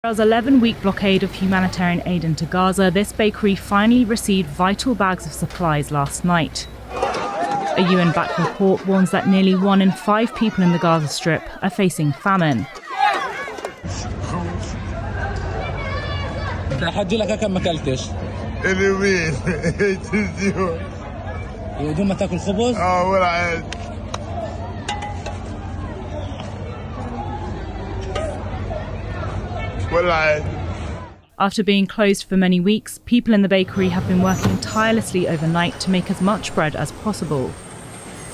Israel's 11-week blockade of humanitarian aid into Gaza, this bakery finally received vital bags of supplies last night. A UN-backed report warns that nearly 1 in 5 people in the Gaza Strip are facing famine. After being closed for many weeks, people in the bakery have been working tirelessly overnight to make as much bread as possible.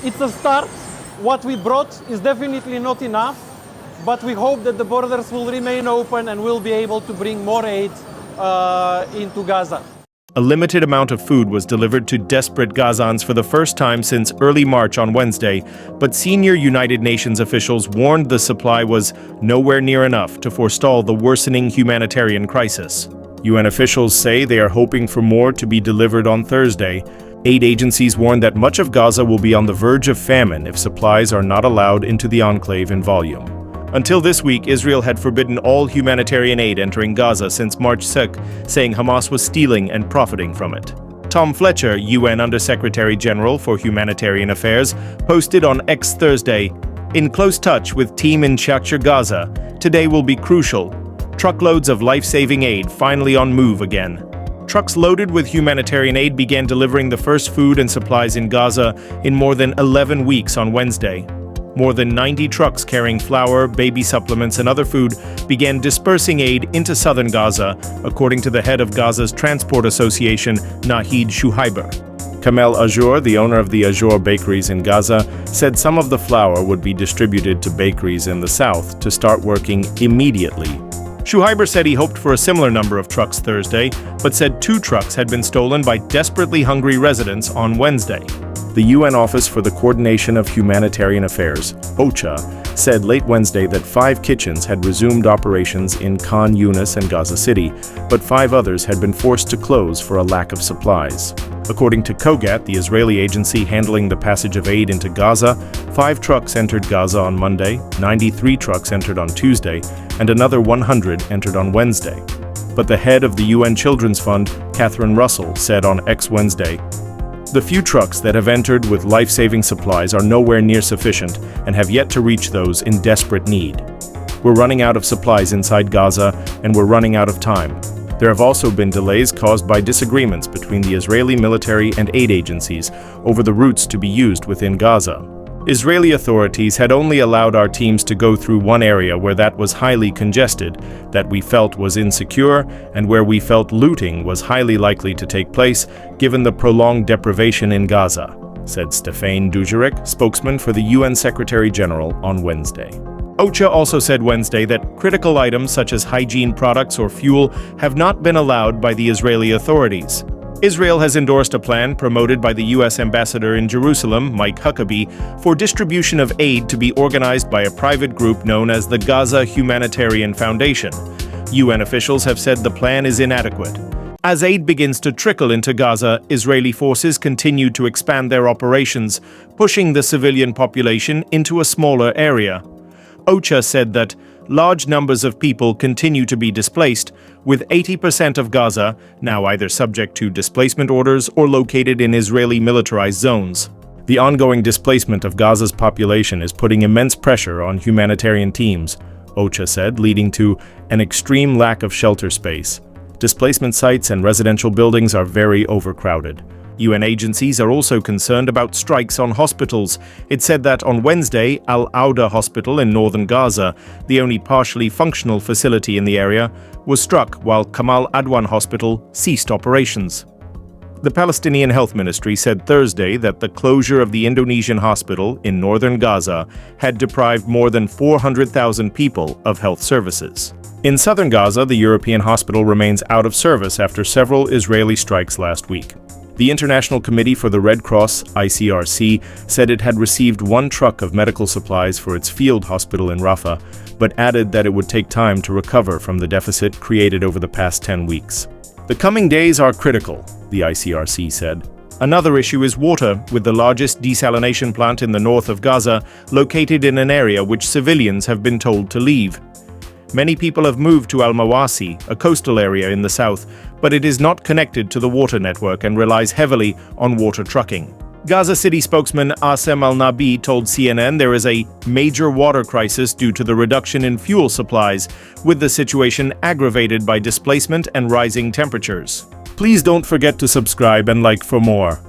It's a start. What we brought is definitely not enough, but we hope that the borders will remain open and we'll be able to bring more aid into Gaza. A limited amount of food was delivered to desperate Gazans for the first time since early March on Wednesday, but senior United Nations officials warned the supply was nowhere near enough to forestall the worsening humanitarian crisis. UN officials say they are hoping for more to be delivered on Thursday. Aid agencies warn that much of Gaza will be on the verge of famine if supplies are not allowed into the enclave in volume. Until this week, Israel had forbidden all humanitarian aid entering Gaza since March 6, saying Hamas was stealing and profiting from it. Tom Fletcher, UN Under-Secretary General for Humanitarian Affairs, posted on X Thursday, "In close touch with team in Gaza, today will be crucial. Truckloads of life-saving aid finally on move again." Trucks loaded with humanitarian aid began delivering the first food and supplies in Gaza in more than 11 weeks on Wednesday. More than 90 trucks carrying flour, baby supplements, and other food began dispersing aid into southern Gaza, according to the head of Gaza's Transport Association, Nahid Shuhaiber. Kamel Ajour, the owner of the Ajour bakeries in Gaza, said some of the flour would be distributed to bakeries in the south to start working immediately. Shuhaiber said he hoped for a similar number of trucks Thursday, but said 2 trucks had been stolen by desperately hungry residents on Wednesday. The UN Office for the Coordination of Humanitarian Affairs, OCHA, said late Wednesday that 5 kitchens had resumed operations in Khan Yunis and Gaza City, but 5 others had been forced to close for a lack of supplies. According to COGAT, the Israeli agency handling the passage of aid into Gaza, 5 trucks entered Gaza on Monday, 93 trucks entered on Tuesday, and another 100 entered on Wednesday. But the head of the UN Children's Fund, Catherine Russell, said on X Wednesday, "The few trucks that have entered with life-saving supplies are nowhere near sufficient and have yet to reach those in desperate need. We're running out of supplies inside Gaza, and we're running out of time." There have also been delays caused by disagreements between the Israeli military and aid agencies over the routes to be used within Gaza. Israeli authorities had only allowed our teams to go through one area where that was highly congested, that we felt was insecure, and where we felt looting was highly likely to take place given the prolonged deprivation in Gaza, said Stéphane Dujarric, spokesman for the UN Secretary General, on Wednesday. OCHA also said Wednesday that critical items such as hygiene products or fuel have not been allowed by the Israeli authorities. Israel has endorsed a plan promoted by the U.S. ambassador in Jerusalem, Mike Huckabee, for distribution of aid to be organized by a private group known as the Gaza Humanitarian Foundation. UN officials have said the plan is inadequate. As aid begins to trickle into Gaza, Israeli forces continue to expand their operations, pushing the civilian population into a smaller area. OCHA said that large numbers of people continue to be displaced, with 80% of Gaza now either subject to displacement orders or located in Israeli militarized zones. The ongoing displacement of Gaza's population is putting immense pressure on humanitarian teams, OCHA said, leading to an extreme lack of shelter space. Displacement sites and residential buildings are very overcrowded. UN agencies are also concerned about strikes on hospitals. It said that on Wednesday, Al-Auda Hospital in northern Gaza, the only partially functional facility in the area, was struck while Kamal Adwan Hospital ceased operations. The Palestinian Health Ministry said Thursday that the closure of the Indonesian hospital in northern Gaza had deprived more than 400,000 people of health services. In southern Gaza, the European hospital remains out of service after several Israeli strikes last week. The International Committee for the Red Cross, ICRC, said it had received 1 truck of medical supplies for its field hospital in Rafah, but added that it would take time to recover from the deficit created over the past 10 weeks. The coming days are critical, the ICRC said. Another issue is water, with the largest desalination plant in the north of Gaza located in an area which civilians have been told to leave. Many people have moved to Al-Mawasi, a coastal area in the south, but it is not connected to the water network and relies heavily on water trucking. Gaza City spokesman Asem Al-Nabi told CNN there is a major water crisis due to the reduction in fuel supplies, with the situation aggravated by displacement and rising temperatures. Please don't forget to subscribe and like for more.